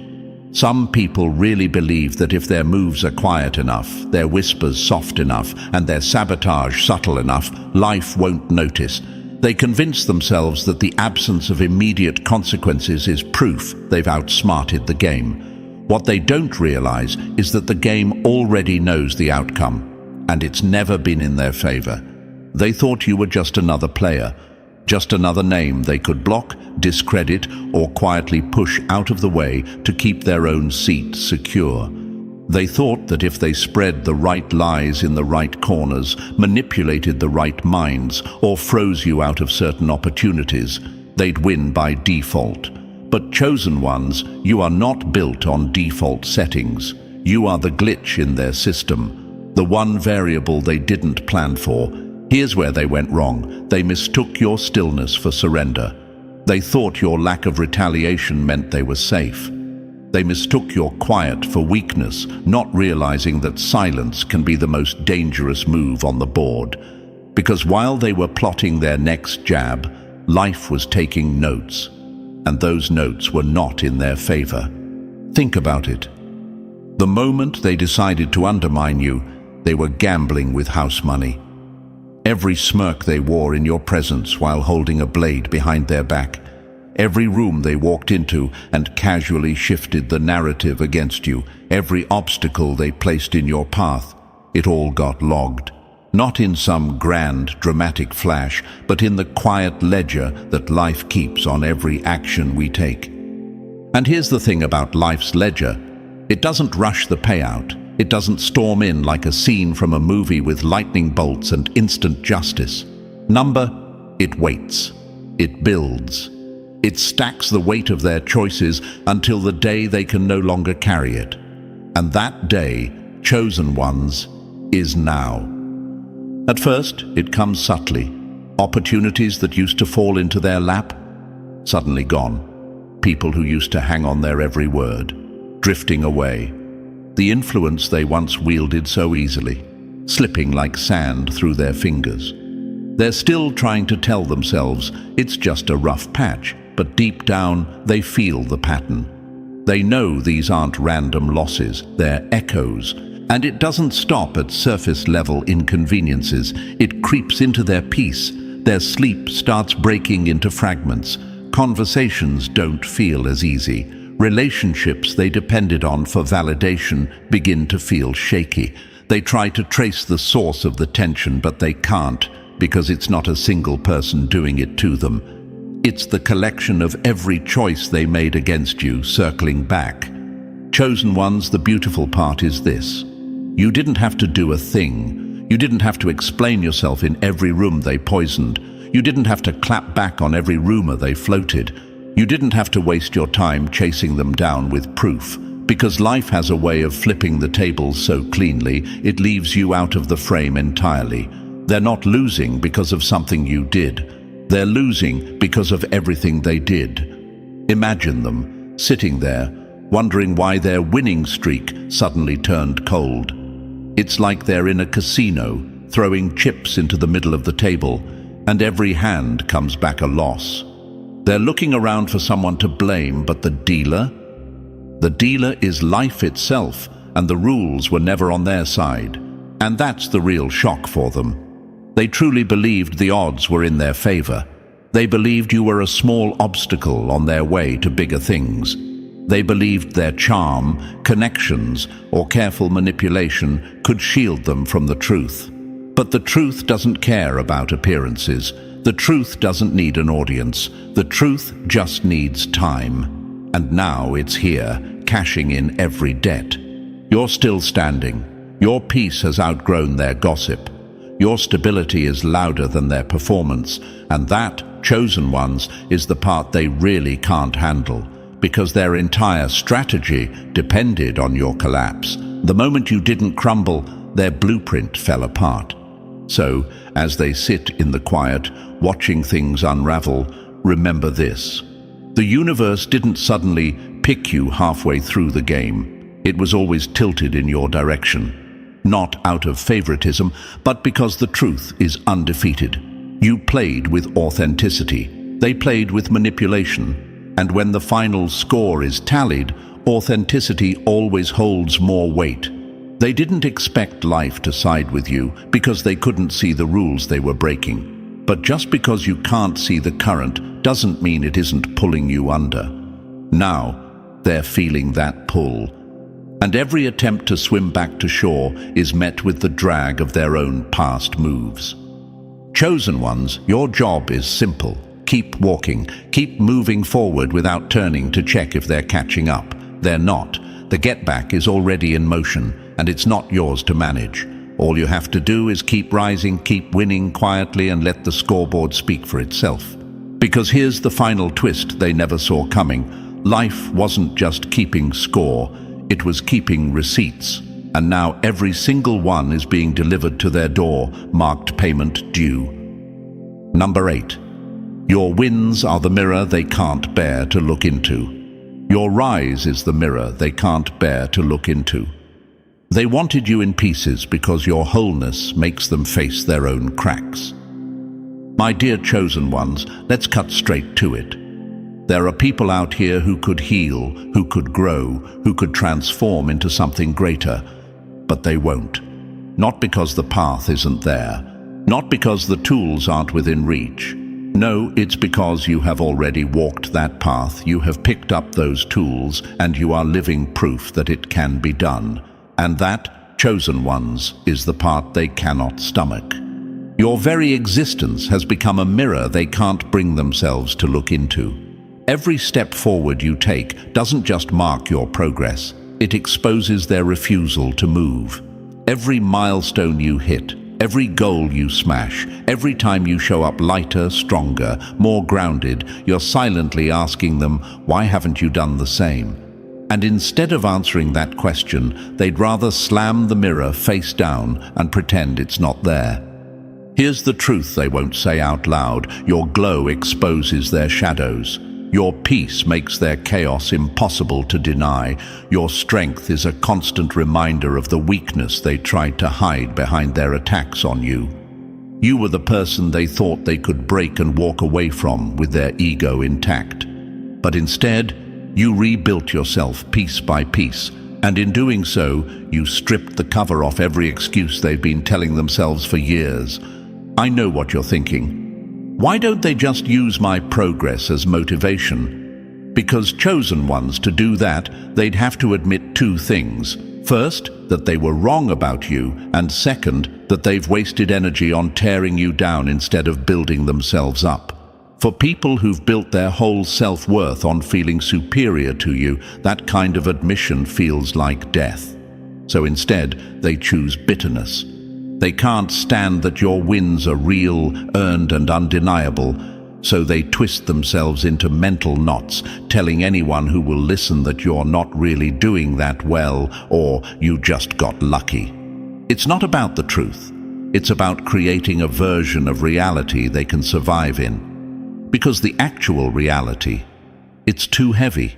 Some people really believe that if their moves are quiet enough, their whispers soft enough, and their sabotage subtle enough, life won't notice. They convince themselves that the absence of immediate consequences is proof they've outsmarted the game. What they don't realize is that the game already knows the outcome, and it's never been in their favor. They thought you were just another player, just another name they could block, discredit, or quietly push out of the way to keep their own seat secure. They thought that if they spread the right lies in the right corners, manipulated the right minds, or froze you out of certain opportunities, they'd win by default. But chosen ones, you are not built on default settings. You are the glitch in their system, the one variable they didn't plan for. Here's where they went wrong. They mistook your stillness for surrender. They thought your lack of retaliation meant they were safe. They mistook your quiet for weakness, not realizing that silence can be the most dangerous move on the board. Because while they were plotting their next jab, life was taking notes, and those notes were not in their favor. Think about it. The moment they decided to undermine you, they were gambling with house money. Every smirk they wore in your presence while holding a blade behind their back, every room they walked into and casually shifted the narrative against you, every obstacle they placed in your path, it all got logged. Not in some grand, dramatic flash, but in the quiet ledger that life keeps on every action we take. And here's the thing about life's ledger. It doesn't rush the payout. It doesn't storm in like a scene from a movie with lightning bolts and instant justice. It waits. It builds. It stacks the weight of their choices until the day they can no longer carry it. And that day, chosen ones, is now. At first, it comes subtly. Opportunities that used to fall into their lap, suddenly gone. People who used to hang on their every word, drifting away. The influence they once wielded so easily, slipping like sand through their fingers. They're still trying to tell themselves it's just a rough patch, but deep down they feel the pattern. They know these aren't random losses, they're echoes. And it doesn't stop at surface-level inconveniences. It creeps into their peace, their sleep starts breaking into fragments. Conversations don't feel as easy. Relationships they depended on for validation begin to feel shaky. They try to trace the source of the tension, but they can't, because it's not a single person doing it to them. It's the collection of every choice they made against you circling back. Chosen ones, the beautiful part is this. You didn't have to do a thing. You didn't have to explain yourself in every room they poisoned. You didn't have to clap back on every rumor they floated. You didn't have to waste your time chasing them down with proof, because life has a way of flipping the tables so cleanly, it leaves you out of the frame entirely. They're not losing because of something you did. They're losing because of everything they did. Imagine them sitting there, wondering why their winning streak suddenly turned cold. It's like they're in a casino, throwing chips into the middle of the table, and every hand comes back a loss. They're looking around for someone to blame, but the dealer? The dealer is life itself, and the rules were never on their side. And that's the real shock for them. They truly believed the odds were in their favor. They believed you were a small obstacle on their way to bigger things. They believed their charm, connections, or careful manipulation could shield them from the truth. But the truth doesn't care about appearances. The truth doesn't need an audience. The truth just needs time. And now it's here, cashing in every debt. You're still standing. Your peace has outgrown their gossip. Your stability is louder than their performance. And that, chosen ones, is the part they really can't handle, because their entire strategy depended on your collapse. The moment you didn't crumble, their blueprint fell apart. So, as they sit in the quiet, watching things unravel, remember this. The universe didn't suddenly pick you halfway through the game. It was always tilted in your direction. Not out of favoritism, but because the truth is undefeated. You played with authenticity. They played with manipulation. And when the final score is tallied, authenticity always holds more weight. They didn't expect life to side with you because they couldn't see the rules they were breaking. But just because you can't see the current doesn't mean it isn't pulling you under. Now, they're feeling that pull. And every attempt to swim back to shore is met with the drag of their own past moves. Chosen ones, your job is simple. Keep walking, keep moving forward without turning to check if they're catching up. They're not. The get back is already in motion, and it's not yours to manage. All you have to do is keep rising, keep winning quietly, and let the scoreboard speak for itself. Because here's the final twist they never saw coming. Life wasn't just keeping score, it was keeping receipts. And now every single one is being delivered to their door, marked payment due. Number 8. Your wins are the mirror they can't bear to look into. Your rise is the mirror they can't bear to look into. They wanted you in pieces because your wholeness makes them face their own cracks. My dear chosen ones, let's cut straight to it. There are people out here who could heal, who could grow, who could transform into something greater, but they won't. Not because the path isn't there, not because the tools aren't within reach. No, it's because you have already walked that path, you have picked up those tools, and you are living proof that it can be done. And that, chosen ones, is the part they cannot stomach. Your very existence has become a mirror they can't bring themselves to look into. Every step forward you take doesn't just mark your progress, it exposes their refusal to move. Every milestone you hit, every goal you smash, every time you show up lighter, stronger, more grounded, you're silently asking them, why haven't you done the same? And instead of answering that question, they'd rather slam the mirror face down and pretend it's not there. Here's the truth they won't say out loud. Your glow exposes their shadows. Your peace makes their chaos impossible to deny. Your strength is a constant reminder of the weakness they tried to hide behind their attacks on you. You were the person they thought they could break and walk away from with their ego intact. But instead, you rebuilt yourself piece by piece, and in doing so, you stripped the cover off every excuse they've been telling themselves for years. I know what you're thinking. Why don't they just use my progress as motivation? Because chosen ones, to do that, they'd have to admit two things. First, that they were wrong about you, and second, that they've wasted energy on tearing you down instead of building themselves up. For people who've built their whole self-worth on feeling superior to you, that kind of admission feels like death. So instead, they choose bitterness. They can't stand that your wins are real, earned and undeniable, so they twist themselves into mental knots, telling anyone who will listen that you're not really doing that well or you just got lucky. It's not about the truth. It's about creating a version of reality they can survive in. Because the actual reality, it's too heavy.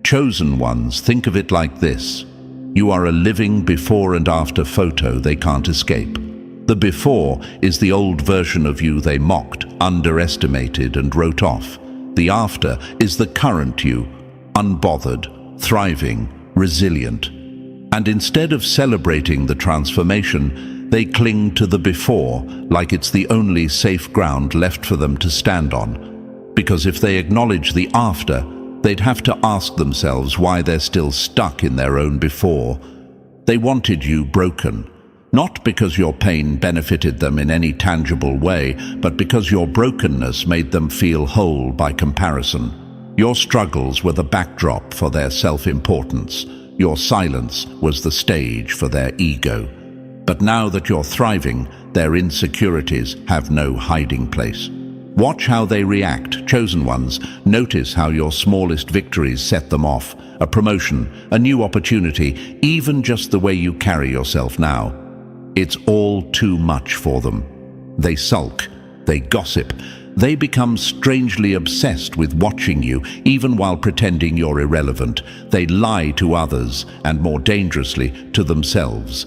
Chosen ones, think of it like this. You are a living before and after photo they can't escape. The before is the old version of you they mocked, underestimated and wrote off. The after is the current you, unbothered, thriving, resilient. And instead of celebrating the transformation, they cling to the before like it's the only safe ground left for them to stand on. Because if they acknowledge the after, they'd have to ask themselves why they're still stuck in their own before. They wanted you broken, not because your pain benefited them in any tangible way, but because your brokenness made them feel whole by comparison. Your struggles were the backdrop for their self-importance. Your silence was the stage for their ego. But now that you're thriving, their insecurities have no hiding place. Watch how they react, chosen ones. Notice how your smallest victories set them off. A promotion, a new opportunity, even just the way you carry yourself now. It's all too much for them. They sulk, they gossip, they become strangely obsessed with watching you, even while pretending you're irrelevant. They lie to others, and more dangerously, to themselves.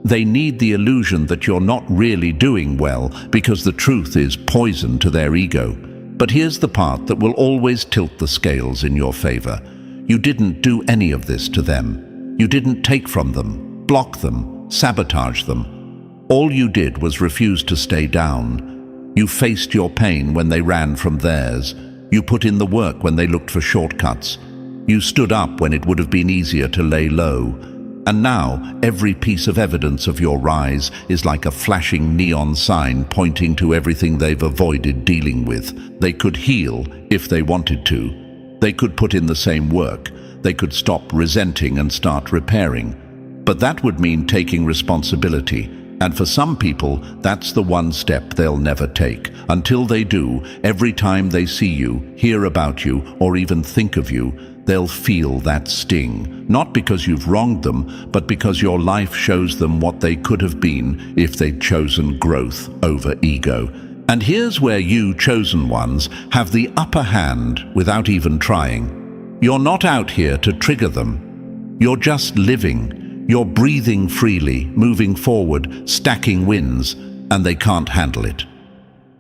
They need the illusion that you're not really doing well, because the truth is poison to their ego. But here's the part that will always tilt the scales in your favor. You didn't do any of this to them. You didn't take from them, block them, sabotage them. All you did was refuse to stay down. You faced your pain when they ran from theirs. You put in the work when they looked for shortcuts. You stood up when it would have been easier to lay low. And now, every piece of evidence of your rise is like a flashing neon sign pointing to everything they've avoided dealing with. They could heal if they wanted to. They could put in the same work. They could stop resenting and start repairing. But that would mean taking responsibility. And for some people, that's the one step they'll never take. Until they do, every time they see you, hear about you, or even think of you, they'll feel that sting. Not because you've wronged them, but because your life shows them what they could have been if they'd chosen growth over ego. And here's where you, chosen ones, have the upper hand without even trying. You're not out here to trigger them. You're just living. You're breathing freely, moving forward, stacking wins, and they can't handle it.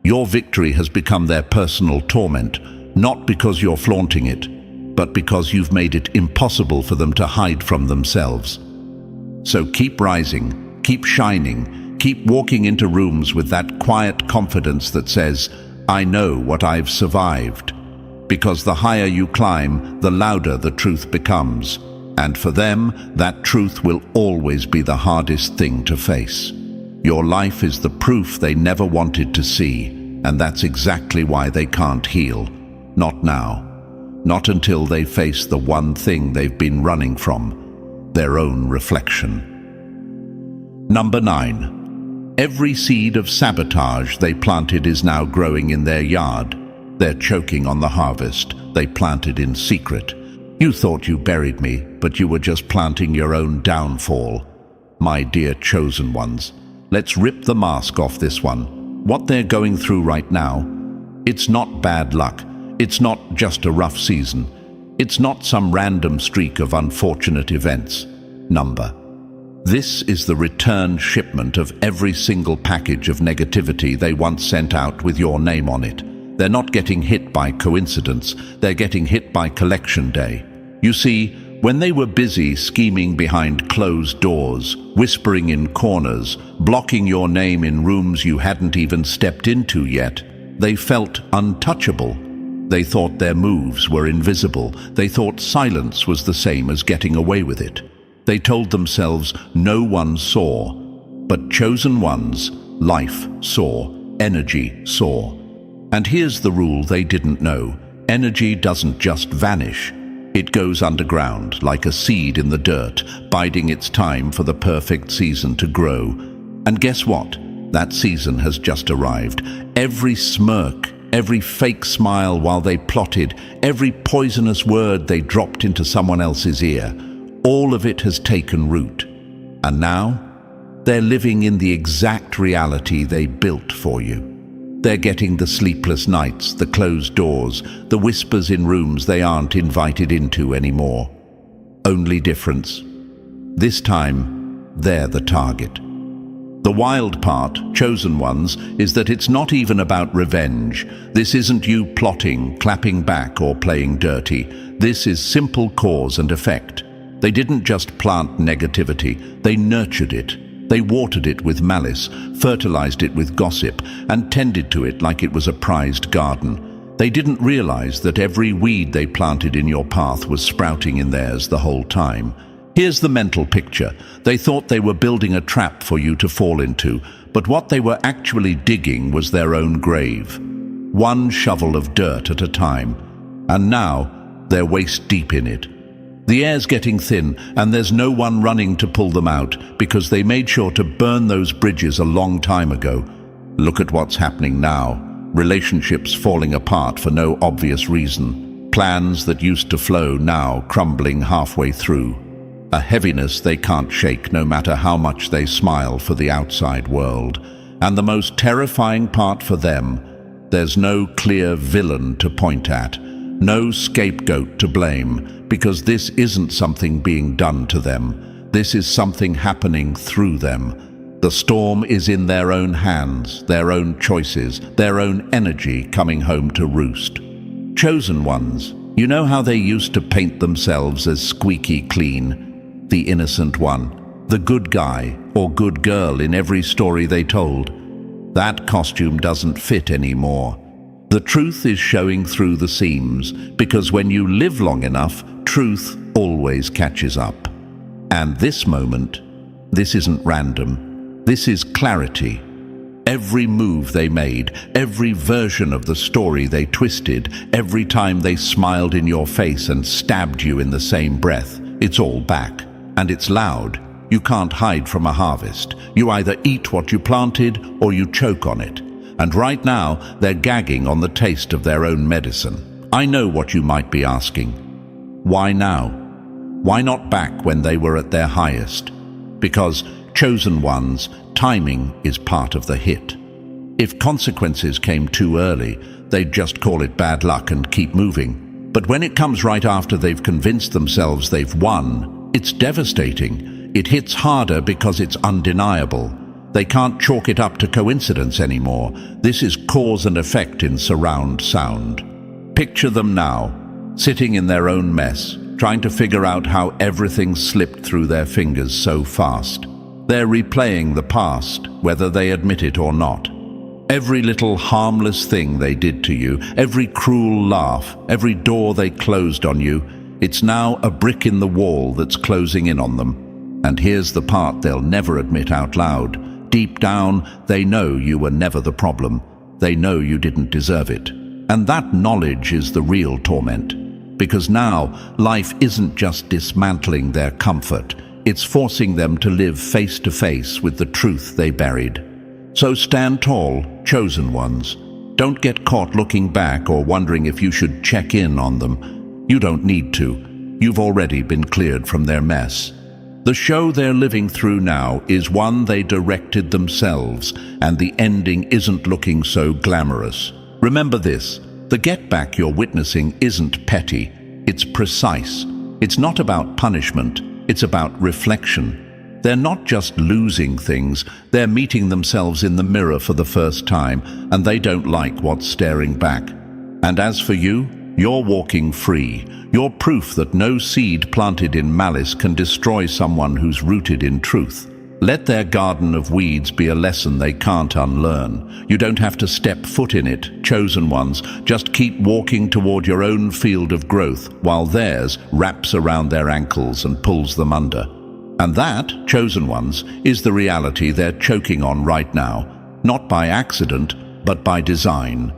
Your victory has become their personal torment, not because you're flaunting it, but because you've made it impossible for them to hide from themselves. So keep rising, keep shining, keep walking into rooms with that quiet confidence that says, I know what I've survived. Because the higher you climb, the louder the truth becomes. And for them, that truth will always be the hardest thing to face. Your life is the proof they never wanted to see, and that's exactly why they can't heal. Not now. Not until they face the one thing they've been running from, their own reflection. Number 9. Every seed of sabotage they planted is now growing in their yard. They're choking on the harvest they planted in secret. You thought you buried me, but you were just planting your own downfall. My dear chosen ones, let's rip the mask off this one. What they're going through right now, it's not bad luck. It's not just a rough season. It's not some random streak of unfortunate events. This is the return shipment of every single package of negativity they once sent out with your name on it. They're not getting hit by coincidence. They're getting hit by collection day. You see, when they were busy scheming behind closed doors, whispering in corners, blocking your name in rooms you hadn't even stepped into yet, They felt untouchable. They thought their moves were invisible. They thought silence was the same as getting away with it. They told themselves no one saw. But chosen ones, life saw, energy saw. And here's the rule they didn't know. Energy doesn't just vanish. It goes underground, like a seed in the dirt, biding its time for the perfect season to grow. And guess what? That season has just arrived. Every smirk, every fake smile while they plotted, every poisonous word they dropped into someone else's ear, all of it has taken root. And now, they're living in the exact reality they built for you. They're getting the sleepless nights, the closed doors, the whispers in rooms they aren't invited into anymore. Only difference. This time, they're the target. The wild part, chosen ones, is that it's not even about revenge. This isn't you plotting, clapping back, or playing dirty. This is simple cause and effect. They didn't just plant negativity, they nurtured it. They watered it with malice, fertilized it with gossip, and tended to it like it was a prized garden. They didn't realize that every weed they planted in your path was sprouting in theirs the whole time. Here's the mental picture. They thought they were building a trap for you to fall into, but what they were actually digging was their own grave. One shovel of dirt at a time. And now, they're waist deep in it. The air's getting thin, and there's no one running to pull them out because they made sure to burn those bridges a long time ago. Look at what's happening now. Relationships falling apart for no obvious reason. Plans that used to flow now crumbling halfway through. A heaviness they can't shake no matter how much they smile for the outside world. And the most terrifying part for them, there's no clear villain to point at. No scapegoat to blame, because this isn't something being done to them. This is something happening through them. The storm is in their own hands, their own choices, their own energy coming home to roost. Chosen ones, you know how they used to paint themselves as squeaky clean? The innocent one, the good guy or good girl in every story they told. That costume doesn't fit anymore. The truth is showing through the seams, because when you live long enough, truth always catches up. And this moment, this isn't random. This is clarity. Every move they made, every version of the story they twisted, every time they smiled in your face and stabbed you in the same breath, it's all back. And it's loud. You can't hide from a harvest. You either eat what you planted or you choke on it. And right now, they're gagging on the taste of their own medicine. I know what you might be asking. Why now? Why not back when they were at their highest? Because, chosen ones, timing is part of the hit. If consequences came too early, they'd just call it bad luck and keep moving. But when it comes right after they've convinced themselves they've won, it's devastating. It hits harder because it's undeniable. They can't chalk it up to coincidence anymore. This is cause and effect in surround sound. Picture them now, sitting in their own mess, trying to figure out how everything slipped through their fingers so fast. They're replaying the past, whether they admit it or not. Every little harmless thing they did to you, every cruel laugh, every door they closed on you, it's now a brick in the wall that's closing in on them. And here's the part they'll never admit out loud. Deep down, they know you were never the problem. They know you didn't deserve it. And that knowledge is the real torment. Because now, life isn't just dismantling their comfort. It's forcing them to live face to face with the truth they buried. So stand tall, chosen ones. Don't get caught looking back or wondering if you should check in on them. You don't need to. You've already been cleared from their mess. The show they're living through now is one they directed themselves, and the ending isn't looking so glamorous. Remember this, the get back you're witnessing isn't petty, it's precise. It's not about punishment, it's about reflection. They're not just losing things, they're meeting themselves in the mirror for the first time, and they don't like what's staring back. And as for you, you're walking free. You're proof that no seed planted in malice can destroy someone who's rooted in truth. Let their garden of weeds be a lesson they can't unlearn. You don't have to step foot in it, chosen ones. Just keep walking toward your own field of growth while theirs wraps around their ankles and pulls them under. And that, chosen ones, is the reality they're choking on right now, not by accident, but by design.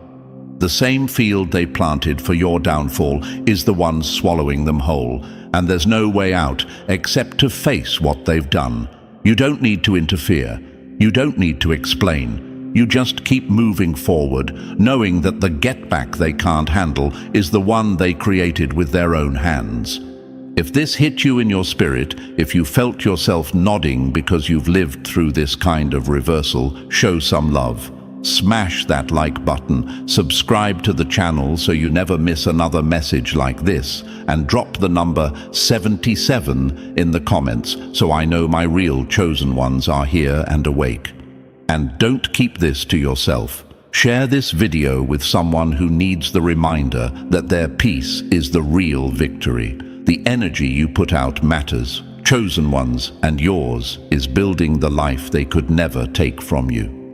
The same field they planted for your downfall is the one swallowing them whole, and there's no way out except to face what they've done. You don't need to interfere. You don't need to explain. You just keep moving forward, knowing that the get-back they can't handle is the one they created with their own hands. If this hit you in your spirit, if you felt yourself nodding because you've lived through this kind of reversal, show some love. Smash that like button, subscribe to the channel so you never miss another message like this, and drop the number 77 in the comments so I know my real chosen ones are here and awake. And don't keep this to yourself. Share this video with someone who needs the reminder that their peace is the real victory. The energy you put out matters. Chosen ones, and yours is building the life they could never take from you.